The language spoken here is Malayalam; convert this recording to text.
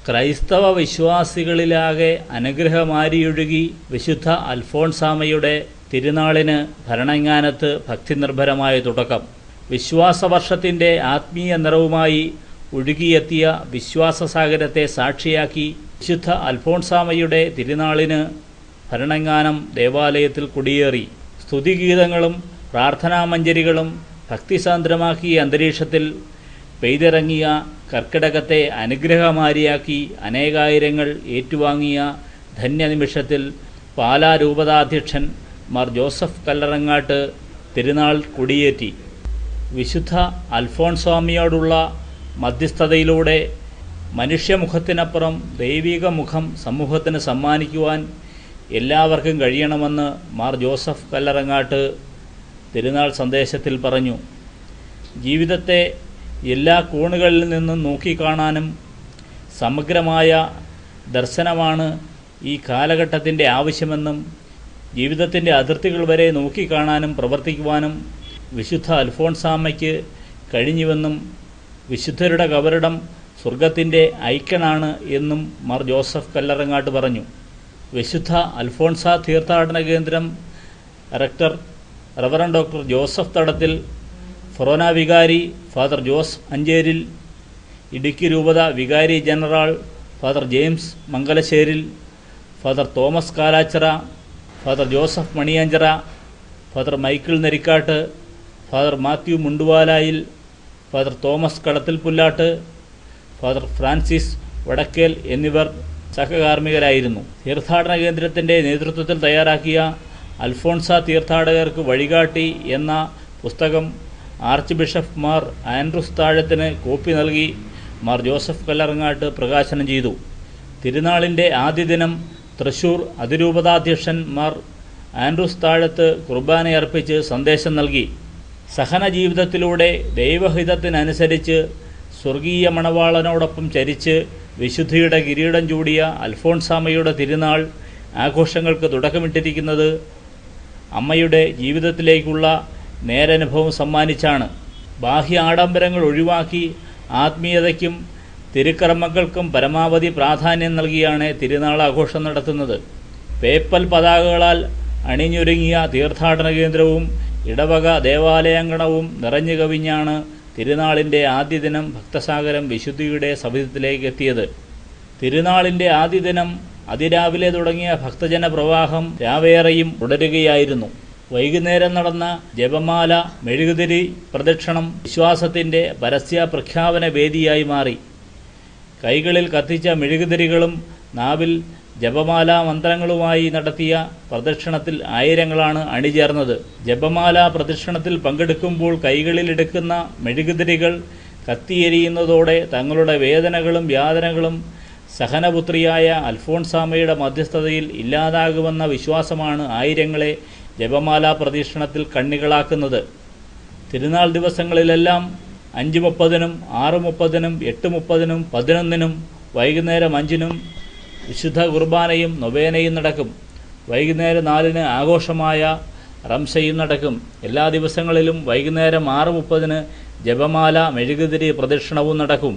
ക്രൈസ്തവ വിശ്വാസികളിലാകെ അനുഗ്രഹമാരിയൊഴുകി വിശുദ്ധ അൽഫോൺസാമ്മയുടെ തിരുനാളിന് ഭരണങ്ങാനത്ത് ഭക്തിനിർഭരമായ തുടക്കം. വിശ്വാസവർഷത്തിൻ്റെ ആത്മീയ നിറവുമായി ഒഴുകിയെത്തിയ വിശ്വാസസാഗരത്തെ സാക്ഷിയാക്കി വിശുദ്ധ അൽഫോൺസാമ്മയുടെ തിരുനാളിന് ഭരണങ്ങാനം ദേവാലയത്തിൽ കുടിയേറി. സ്തുതിഗീതങ്ങളും പ്രാർത്ഥനാമഞ്ജരികളും ഭക്തിസാന്ദ്രമാക്കിയ അന്തരീക്ഷത്തിൽ പെയ്തിറങ്ങിയ കർക്കിടകത്തെ അനുഗ്രഹമാരിയാക്കി അനേകായിരങ്ങൾ ഏറ്റുവാങ്ങിയ ധന്യനിമിഷത്തിൽ പാലാ രൂപതാധ്യക്ഷൻ മാർ ജോസഫ് കല്ലറങ്ങാട്ട് തിരുനാൾ കൊടിയേറ്റി. വിശുദ്ധ അൽഫോൺസാമ്മയോടുള്ള മധ്യസ്ഥതയിലൂടെ മനുഷ്യമുഖത്തിനപ്പുറം ദൈവിക മുഖം സമൂഹത്തിന് സമ്മാനിക്കുവാൻ എല്ലാവർക്കും കഴിയണമെന്ന് മാർ ജോസഫ് കല്ലറങ്ങാട്ട് തിരുനാൾ സന്ദേശത്തിൽ പറഞ്ഞു. ജീവിതത്തെ എല്ലാ കോണുകളിൽ നിന്നും നോക്കിക്കാണാനും സമഗ്രമായ ദർശനമാണ് ഈ കാലഘട്ടത്തിൻ്റെ ആവശ്യമെന്നും ജീവിതത്തിൻ്റെ അതിർത്തികൾ വരെ നോക്കിക്കാണാനും പ്രവർത്തിക്കുവാനും വിശുദ്ധ അൽഫോൺസാമ്മയ്ക്ക് കഴിഞ്ഞുവെന്നും വിശുദ്ധരുടെ കബറിടം സ്വർഗത്തിൻ്റെ ഐക്കണാണ് എന്നും മാർ ജോസഫ് കല്ലറങ്ങാട്ട് പറഞ്ഞു. വിശുദ്ധ അൽഫോൺസ തീർത്ഥാടന കേന്ദ്രം റെക്ടർ റവറൻ ഡോക്ടർ ജോസഫ് തടത്തിൽ, ഫൊറോന വികാരി ഫാദർ ജോസ് അഞ്ചേരിൽ, ഇടുക്കി രൂപത വികാരി general father James Mangalasseril, father Thomas Kalachira, father Joseph Maniyanchira, father Michael Nerikkattu, father Mathew Munduvalayil, father Thomas Kalathil Pullattu, father Francis Vadakkel എന്നിവർ സഹകാർമ്മികരായിരുന്നു. തീർത്ഥാടന കേന്ദ്രത്തിൻ്റെ നേതൃത്വത്തിൽ തയ്യാറാക്കിയ അൽഫോൺസ തീർത്ഥാടകർക്ക് വഴികാട്ടി എന്ന പുസ്തകം ആർച്ച് ബിഷപ്പ് മാർ ആൻഡ്രൂസ് താഴത്തിന് കോപ്പി നൽകി മാർ ജോസഫ് കല്ലറങ്ങാട്ട് പ്രകാശനം ചെയ്തു. തിരുനാളിൻ്റെ ആദ്യ ദിനം തൃശൂർ അതിരൂപതാധ്യക്ഷൻ മാർ ആൻഡ്രൂസ് താഴത്ത് കുർബാനയർപ്പിച്ച് സന്ദേശം നൽകി. സഹന ജീവിതത്തിലൂടെ ദൈവഹിതത്തിനനുസരിച്ച് സ്വർഗീയ മണവാളനോടൊപ്പം ചരിച്ച് വിശുദ്ധിയുടെ കിരീടം ചൂടിയ അൽഫോൺസാമ്മയുടെ തിരുനാൾ ആഘോഷങ്ങൾക്ക് തുടക്കമിട്ടിരിക്കുന്നത് അമ്മയുടെ ജീവിതത്തിലേക്കുള്ള നേരനുഭവം സമ്മാനിച്ചാണ്. ബാഹ്യ ആഡംബരങ്ങൾ ഒഴിവാക്കി ആത്മീയതയ്ക്കും തിരുക്കർമ്മങ്ങൾക്കും പരമാവധി പ്രാധാന്യം നൽകിയാണ് തിരുനാൾ ആഘോഷം നടത്തുന്നത്. പേപ്പൽ പതാകകളാൽ അണിഞ്ഞൊരുങ്ങിയ തീർത്ഥാടന കേന്ദ്രവും ഇടവക ദേവാലയാങ്കണവും നിറഞ്ഞു കവിഞ്ഞാണ് തിരുനാളിൻ്റെ ആദ്യ ദിനം ഭക്തസാഗരം വിശുദ്ധിയുടെ സവിധത്തിലേക്ക് എത്തിയത്. തിരുനാളിൻ്റെ ആദ്യ ദിനം അതിരാവിലെ തുടങ്ങിയ ഭക്തജന പ്രവാഹം രാവേറെയും തുടരുകയായിരുന്നു. വൈകുന്നേരം നടന്ന ജപമാല മെഴുകുതിരി പ്രദക്ഷിണം വിശ്വാസത്തിൻ്റെ പരസ്യ പ്രഖ്യാപന വേദിയായി മാറി. കൈകളിൽ കത്തിച്ച മെഴുകുതിരികളും നാവിൽ ജപമാല മന്ത്രങ്ങളുമായി നടത്തിയ പ്രദക്ഷിണത്തിൽ ആയിരങ്ങളാണ് അണിചേർന്നത്. ജപമാല പ്രദക്ഷിണത്തിൽ പങ്കെടുക്കുമ്പോൾ കൈകളിലെടുക്കുന്ന മെഴുകുതിരികൾ കത്തിയെരിയുന്നതോടെ തങ്ങളുടെ വേദനകളും യാതനകളും സഹനപുത്രിയായ അൽഫോൺസാമ്മയുടെ മധ്യസ്ഥതയിൽ ഇല്ലാതാകുമെന്ന വിശ്വാസമാണ് ആയിരങ്ങളെ ജപമാല പ്രദക്ഷിണത്തിൽ കണ്ണികളാക്കുന്നത്. തിരുനാൾ ദിവസങ്ങളിലെല്ലാം 5:30, 6:30, 8:30, 11 വൈകുന്നേരം 5 വിശുദ്ധ കുർബാനയും നൊവേനയും നടക്കും. വൈകുന്നേരം 4 ആഘോഷമായ റംസയും നടക്കും. എല്ലാ ദിവസങ്ങളിലും വൈകുന്നേരം 6:30 ജപമാല മെഴുകുതിരി പ്രദക്ഷിണവും നടക്കും.